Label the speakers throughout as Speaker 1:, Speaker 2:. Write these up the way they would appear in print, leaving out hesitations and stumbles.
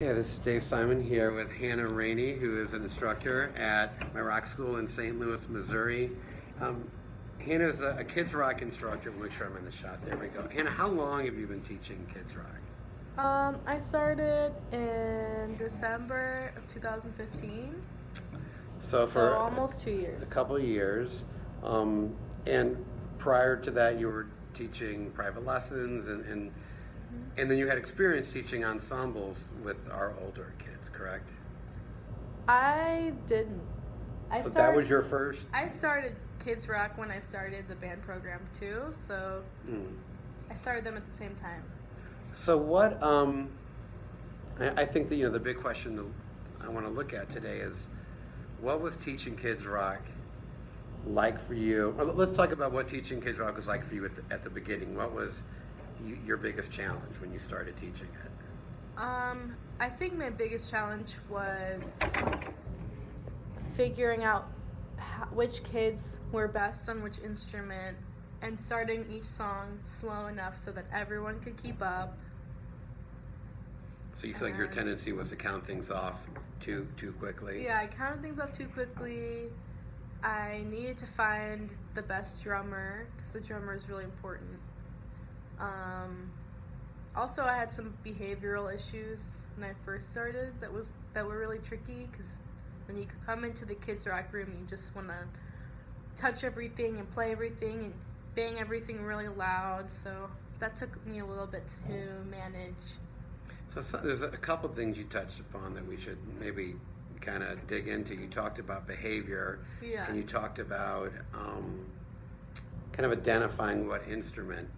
Speaker 1: Yeah, this is Dave Simon here with Hannah Rainey, who is an instructor at my rock school in St. Louis, Missouri. Hannah is a Kidzrock instructor. We'll make sure I'm in the shot. There we go. Hannah, how long have you been teaching Kidzrock?
Speaker 2: I started in December of 2015,
Speaker 1: So
Speaker 2: so almost 2 years.
Speaker 1: a couple of years. And prior to that, you were teaching private lessons, and then you had experience teaching ensembles with our older kids, correct?
Speaker 2: I didn't.
Speaker 1: That was your first?
Speaker 2: I started Kidzrock when I started the band program too, so I started them at the same time.
Speaker 1: So what, I think that, the big question that I want to look at today is, what was teaching Kidzrock like for you? Well, let's talk about what teaching Kidzrock was like for you at the beginning. What was your biggest challenge when you started teaching it?
Speaker 2: I think my biggest challenge was figuring out which kids were best on which instrument and starting each song slow enough so that everyone could keep up.
Speaker 1: So you feel like your tendency was to count things off too quickly?
Speaker 2: Yeah, I counted things off too quickly. I needed to find the best drummer because the drummer is really important. Also, I had some behavioral issues when I first started that were really tricky because when you come into the Kidzrock room, you just want to touch everything and play everything and bang everything really loud. So that took me a little bit to manage.
Speaker 1: So there's a couple things you touched upon that we should maybe kind of dig into. You talked about behavior, and you talked about kind of identifying what instrument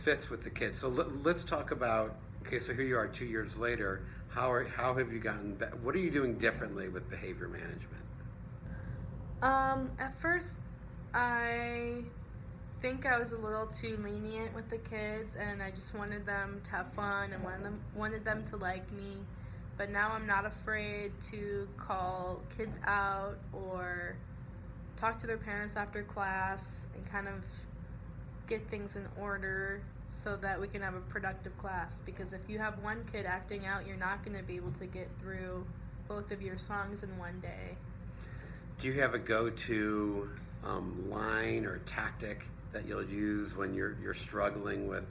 Speaker 1: fits with the kids. So let's talk about, okay, so here you are 2 years later. How have you gotten better? What are you doing differently with behavior management?
Speaker 2: At first, I think I was a little too lenient with the kids, and I just wanted them to have fun and wanted them to like me. But now I'm not afraid to call kids out or talk to their parents after class and kind of get things in order so that we can have a productive class. Because if you have one kid acting out, you're not going to be able to get through both of your songs in one day.
Speaker 1: Do you have a go-to line or tactic that you'll use when you're struggling with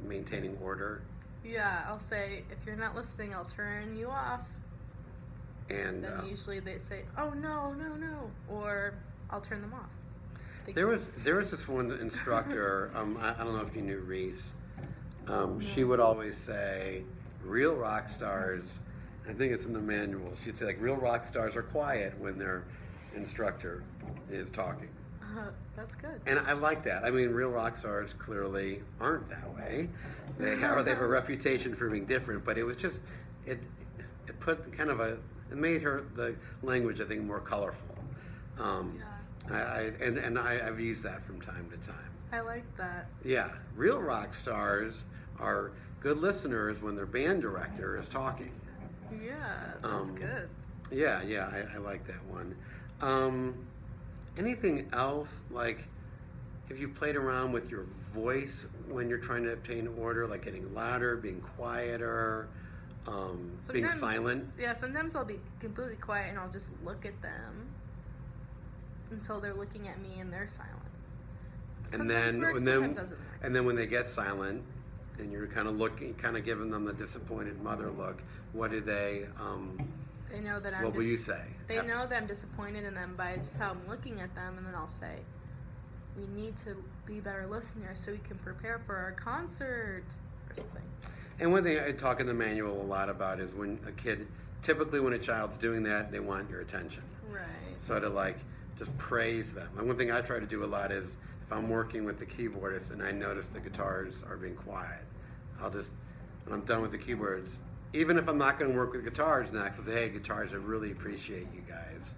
Speaker 1: maintaining order?
Speaker 2: Yeah, I'll say, if you're not listening, I'll turn you off. And then usually they say, oh, no, or I'll turn them off.
Speaker 1: There was this one instructor, I don't know if you knew Reese, she would always say, real rock stars, I think it's in the manual, she'd say, like, real rock stars are quiet when their instructor is talking.
Speaker 2: That's good.
Speaker 1: And I like that. I mean, real rock stars clearly aren't that way. They have a reputation for being different, but it was just, it put kind of it made the language, I think, more colorful. I've used that from time to time.
Speaker 2: I like that.
Speaker 1: Yeah, real rock stars are good listeners when their band director is talking.
Speaker 2: Yeah, that's good.
Speaker 1: Yeah, I like that one. Anything else, like, have you played around with your voice when you're trying to obtain order, like getting louder, being quieter, being silent?
Speaker 2: Yeah, sometimes I'll be completely quiet and I'll just look at them until they're looking at me and they're silent.
Speaker 1: And then when they get silent and you're kind of looking, kind of giving them the disappointed mother look, what do they?
Speaker 2: They know that
Speaker 1: what will you say?
Speaker 2: They know that I'm disappointed in them by just how I'm looking at them, and then I'll say, we need to be better listeners so we can prepare for our concert or something.
Speaker 1: And one thing I talk in the manual a lot about is when typically when a child's doing that, they want your attention.
Speaker 2: Right.
Speaker 1: So to like just praise them. And one thing I try to do a lot is if I'm working with the keyboardist and I notice the guitars are being quiet, I'll just, when I'm done with the keyboards, even if I'm not going to work with guitars next, I'll say, hey, guitars, I really appreciate you guys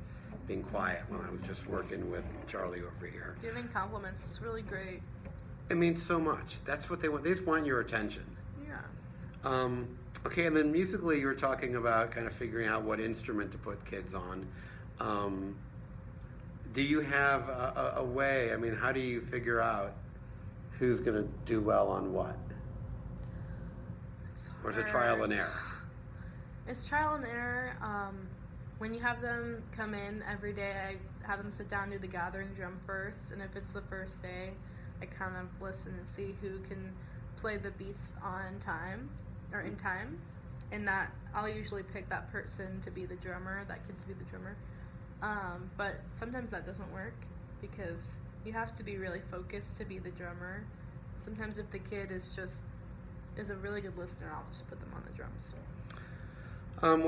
Speaker 1: being quiet when I was just working with Charlie over here.
Speaker 2: Giving compliments is really great.
Speaker 1: It means so much. That's what they want. They just want your attention.
Speaker 2: Yeah.
Speaker 1: Okay, and then musically you were talking about kind of figuring out what instrument to put kids on. Do you have a way, I mean, how do you figure out who's going to do well on what? Or is it trial and error?
Speaker 2: It's trial and error. When you have them come in every day, I have them sit down and do the gathering drum first, and if it's the first day, I kind of listen and see who can play the beats on time, or in time, and that I'll usually pick that person to be the drummer, that kid to be the drummer. But sometimes that doesn't work because you have to be really focused to be the drummer. Sometimes if the kid is a really good listener, I'll just put them on the drums.
Speaker 1: Some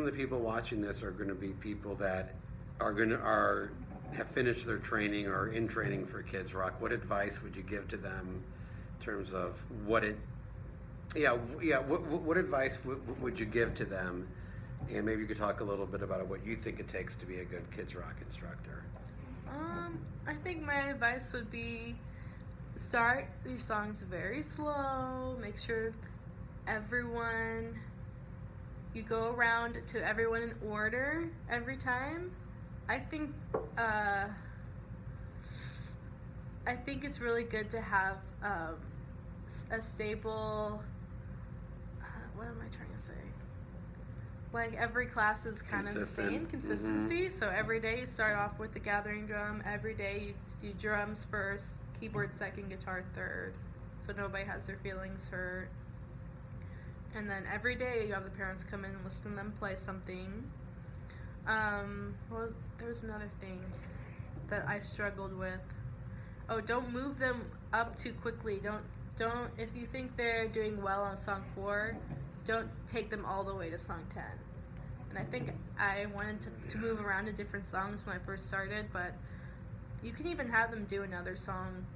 Speaker 1: of the people watching this are going to be people that have finished their training or in training for Kidzrock. What advice would you give to them in terms of what advice would you give to them? And maybe you could talk a little bit about what you think it takes to be a good Kidzrock instructor.
Speaker 2: I think my advice would be start your songs very slow. Make sure you go around to everyone in order every time. I think it's really good to have a stable. What am I trying to say? Like every class is kind of the same consistency. So every day you start off with the gathering drum. Every day you do drums first, keyboard second, guitar third, so nobody has their feelings hurt. And then every day you have the parents come in and listen to them play something. There was another thing that I struggled with. Oh, don't move them up too quickly. Don't if you think they're doing well on song 4, don't take them all the way to song 10. And I think I wanted to move around to different songs when I first started, but you can even have them do another song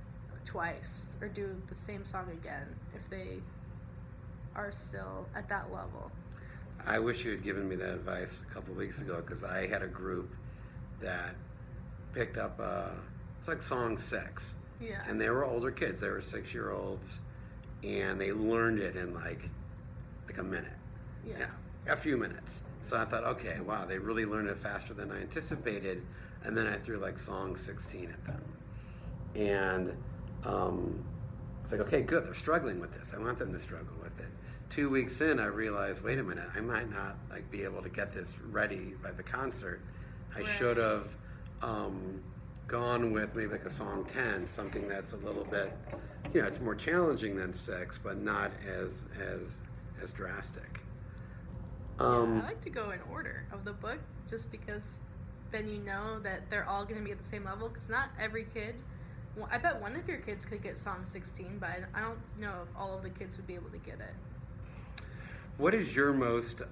Speaker 2: twice or do the same song again if they are still at that level.
Speaker 1: I wish you had given me that advice a couple of weeks ago, because I had a group that picked up it's like song 6.
Speaker 2: Yeah.
Speaker 1: And they were older kids. They were 6-year-olds, and they learned it in like a minute.
Speaker 2: Yeah.
Speaker 1: A few minutes. So I thought, okay, wow, they really learned it faster than I anticipated. And then I threw like song 16 at them. And it's like, okay, good, they're struggling with this. I want them to struggle with it. 2 weeks in, I realized, wait a minute, I might not be able to get this ready by the concert. I should have gone with maybe like a song 10, something that's a little bit, it's more challenging than 6, but not as drastic.
Speaker 2: I like to go in order of the book, just because then you know that they're all going to be at the same level, because not every kid. Well, I bet one of your kids could get song 16, but I don't know if all of the kids would be able to get it.
Speaker 1: What is your most,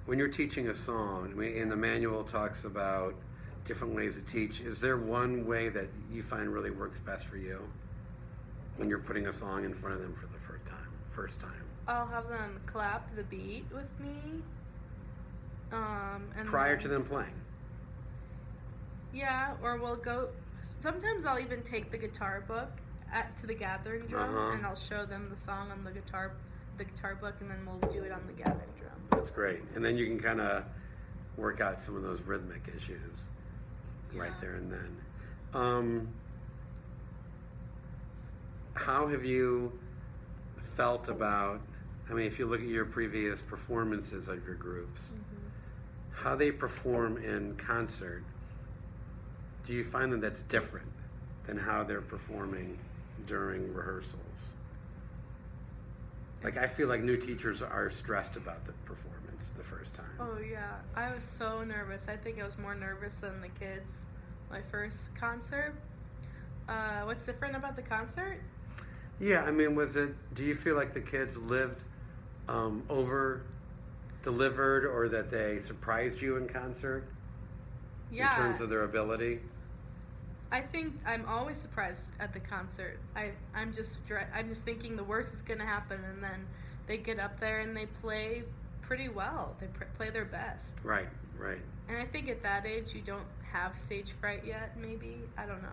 Speaker 1: when you're teaching a song, and the manual talks about different ways to teach, is there one way that you find really works best for you when you're putting a song in front of them for the first time?
Speaker 2: I'll have them clap the beat with me. And
Speaker 1: prior to them playing?
Speaker 2: Yeah, or we'll go, sometimes I'll even take the guitar book to the gathering drum, and I'll show them the song on the guitar book, and then we'll do it on the gathering drum.
Speaker 1: That's great. And then you can kind of work out some of those rhythmic issues right there and then. How have you felt about, if you look at your previous performances of your groups, how they perform in concert, do you find that that's different than how they're performing during rehearsals? Like, I feel like new teachers are stressed about the performance the first time.
Speaker 2: Oh yeah, I was so nervous. I think I was more nervous than the kids my first concert. What's different about the concert?
Speaker 1: Yeah, do you feel like the kids lived over delivered, or that they surprised you in concert?
Speaker 2: Yeah.
Speaker 1: In terms of their ability?
Speaker 2: I think I'm always surprised at the concert. I'm just thinking the worst is going to happen, and then they get up there and they play pretty well. They play their best.
Speaker 1: Right.
Speaker 2: And I think at that age you don't have stage fright yet, maybe. I don't know.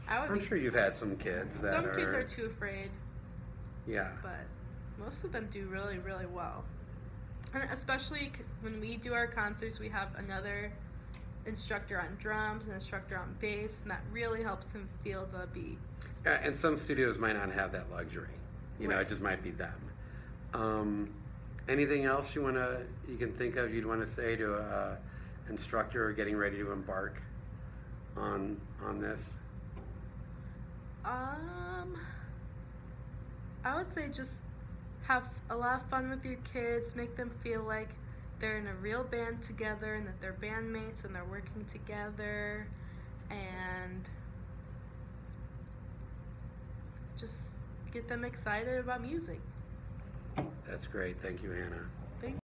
Speaker 1: I'm sure you've had some kids that
Speaker 2: Some kids are too afraid.
Speaker 1: Yeah.
Speaker 2: But most of them do really, really well. And especially when we do our concerts, we have another instructor on drums, an instructor on bass, and that really helps them feel the beat.
Speaker 1: And some studios might not have that luxury.
Speaker 2: Right.
Speaker 1: It just might be them. Anything else you can think of you'd want to say to a instructor getting ready to embark on this?
Speaker 2: I would say just have a lot of fun with your kids, make them feel like they're in a real band together and that they're bandmates and they're working together, and just get them excited about music.
Speaker 1: That's great. Thank you, Hannah.